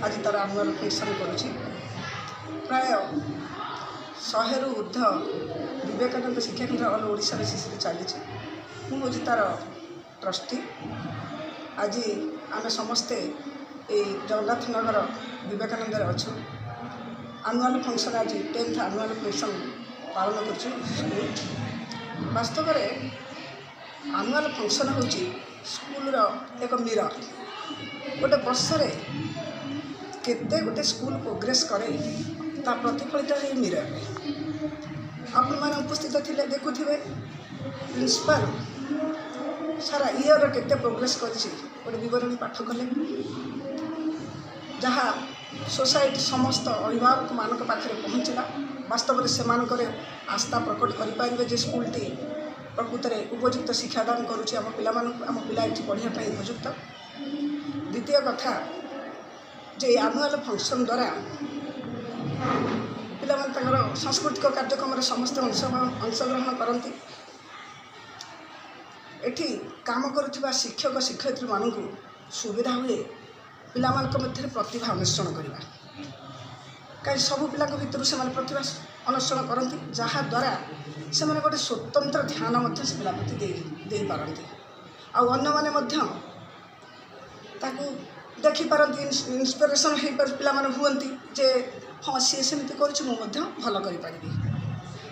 आज तार annual function करुँच प्राय 100 रु ऊर्ध्व विवेकानंद शिक्षा केन्द्र ऑल ओडिशा बेसिस चली मुझे तार ट्रस्टी। आज आम समस्ते जगन्नाथ नगर विवेकानंद अच्छु आनुआल फंक्शन आज 10th आनुआल फंक्शन पालन कर वास्तव में आनुआल फंक्शन हूँ स्कूल एक मिरर गोटे वर्ष केते गोटे स्कूल प्रोग्रेस करे ता प्रतिफलित है मिरर आपण मैंने उपस्थित थे देखुवे प्रिंसिपल सारा इयर केते प्रोग्रेस कर विवरणी पाठ कले जहाँ सोसाइटी समस्त अभिभावक मान पाखे पहुँचला वास्तव में से आस्था प्रकट करें जे स्कूल टी प्रकृत में उपयुक्त शिक्षादान करुँच आम पिला ये पढ़ाई उपयुक्त। द्वितीय कथा जे आनुआल फंक्शन द्वारा पिला सांस्कृतिक कार्यक्रम समस्त अंशग्रहण करती एठी काम करुवा शिक्षक शिक्षयित्री मानक सुविधा हुए पिला मध्य प्रतिभा अन्वेषण करवा कहीं सबू पिला भितर से प्रतिभा अन्वेषण करती जहाँद्वारा से गोटे स्वतंत्र ध्यान से पिला प्रति दे पारती आने देखिपारती इन्स्पिरेसन हो पिला हमें जे हाँ सी सेमती कर भल करी।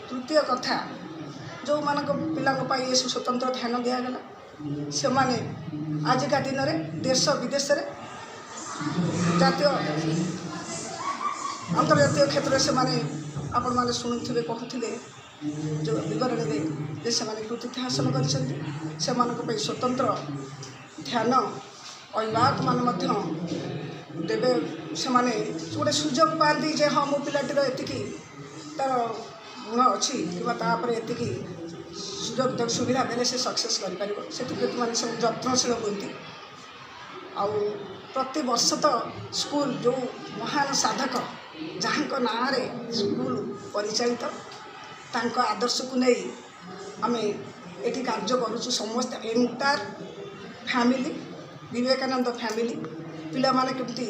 तृतीय कथा जो मान पिला ये स्वतंत्र ध्यान दिगला से माने आजिका दिन में देश विदेश जातीय अंतर्जातीय क्षेत्र से माने आपण मैंने शुणुवे कहते जो विवरणी में से कृतित्व हासिल कर स्वतंत्र ध्यान अभिभावक मान देवे से गोटे सुजोग पाती जे हाँ मो पिलाटीर एति तार गुण अच्छी कि सुजोग सुविधा देने से सक्सेस कर मैंने सब जत्नशील हमें आउ प्रति वर्ष तो स्कूल जो महान साधक जहाँ ना स्कूल परिचालित तांको आदर्श को नहीं आम ये कार्य करुँ समस्त एंटायर फैमिली विवेकानंद फैमिली पिला माने केमती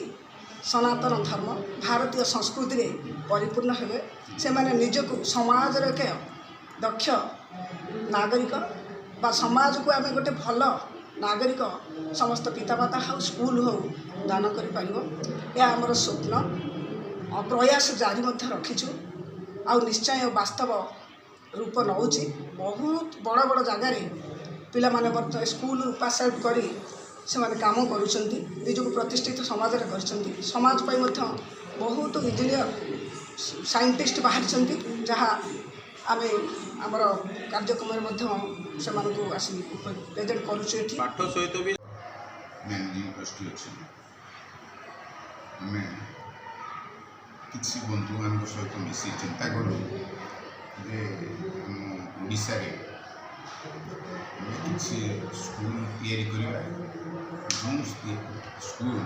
सनातन धर्म भारतीय संस्कृति रे परिपूर्ण हेबे से माने निजको समाज रे के दक्ष नागरिक बा समाज को आम गोटे भल नागरिक समस्त पितामाता हो स्कूल हो दान कर पारिबो या हमर स्वप्न और प्रयास जारी मध्य रखीचु आ निश्चय वास्तव रूप नौची बहुत बड़ बड़ जगार पिला माने स्कूल पास आउट करी से माने काम करुँच निजक प्रतिष्ठित समाज में कर समाज बहुत इंजीनियर साइंटिस्ट बाहरी जहाँ आम आमर कार्यक्रम से आसी प्रेजेंट करुँच पाठ सहित भी किसी बंधु मान सहित मिसी चिंता करूँ जे ओडिशा रे किसी स्कूल तैयारी करवा जो स्कूल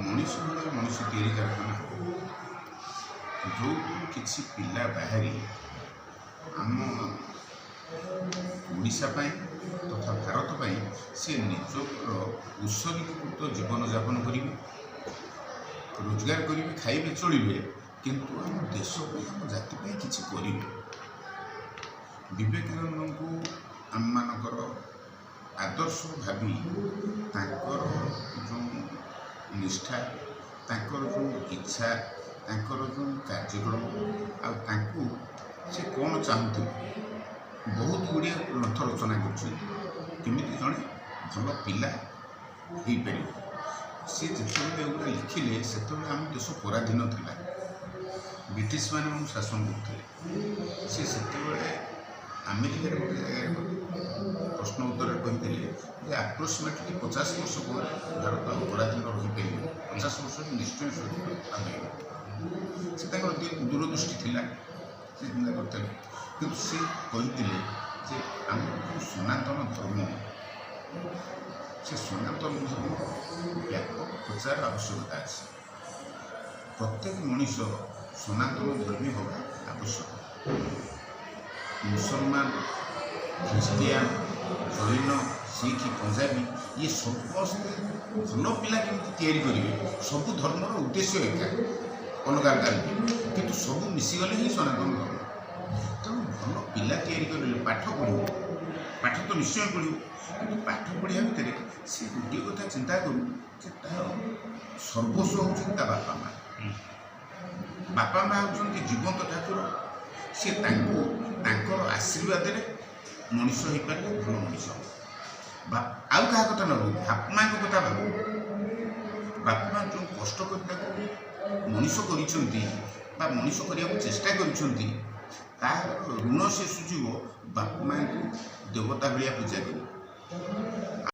मनीष मनीष तैयारी कारखाना जो किसी पिला बाहरी आम ओडिशा तथा भारत पाई से निजर उत्सर्गीकृत जीवन यापन करेंगे रोजगार करेंगे खाइबे चलिए किंतु आम देश आम जाति किसी करेंगे विवेकानंद को आम मानकर आदर्श भावी तांकर जो निष्ठा तांकर जो इच्छा तांकर जो कार्यक्रम आउ से कौन चाहते बहुत गुड़िया ग्रंथ रचना करमी जड़े भल पिला हो पार सी जिते एगुड़ा लिखिले से आम देश पराधीन था ब्रिटिश मैंने शासन करते से अमेरिकार गोटे जगह प्रश्न उत्तर कहते आप्रोक्सीमेटली 50 वर्ष पर भारत पराधीन रहीपर 50 वर्ष निश्चय से दूरदृष्टि थिला से चिंता करते कि सी कहते आम सनातन धर्म से सनातन धर्म व्यापक प्रचार आवश्यकता अच्छे प्रत्येक मनीष सनातन धर्मी होगा आवश्यक मुसलमान ख्रिस्टियान जैन सिख पंजाबी ଇଏ ସମସ୍ତେ ଭଲ ପିଲା କେମିତି ତିଆରି କରିବେ। ସବୁ ଧର୍ମର ଉଦ୍ଦେଶ୍ୟ ଏକା, ଅଲଗା ଅଲଗା ନୁହେଁ, କିନ୍ତୁ ସବୁ ମିଶିଗଲେ ହିଁ ସନାତନ ଧର୍ମ। ତେଣୁ ଭଲ ପିଲା ତିଆରି କରିଲେ ପାଠ ପଢ଼ିବ, ପାଠ ତ ନିଶ୍ଚୟ ପଢ଼ିବ, କିନ୍ତୁ ପାଠ ପଢ଼ିବା ଭିତରେ ସେ ଗୋଟିଏ କଥା ଚିନ୍ତା କରୁ ଯେ ତାର ସର୍ବସ୍ୱ ହେଉଛନ୍ତି ତା ବାପା ମା'। ବାପା ମା' ହେଉଛନ୍ତି ଜୀବନ୍ତ ଠାକୁର। ସେ ତାଙ୍କୁ ତାଙ୍କର ଆଶୀର୍ବାଦରେ ମଣିଷ ହେଇପାରିଲେ ଭଲ ମଣିଷ। ଆଉ କାହା କଥା ନ ଭାବୁ, ବାପା ମା'ଙ୍କ କଥା ଭାବୁ। ବାପା ମା' ଯେଉଁ କଷ୍ଟ କରି ତାକୁ ମଣିଷ କରିଛନ୍ତି ବା ମଣିଷ କରିବାକୁ ଚେଷ୍ଟା କରିଛନ୍ତି, ତାହାର ଋଣ ସେ ସୁଝିବ ବାପା ମା'ଙ୍କୁ ଦେବତା ଭଳିଆ ପୂଜା କରି।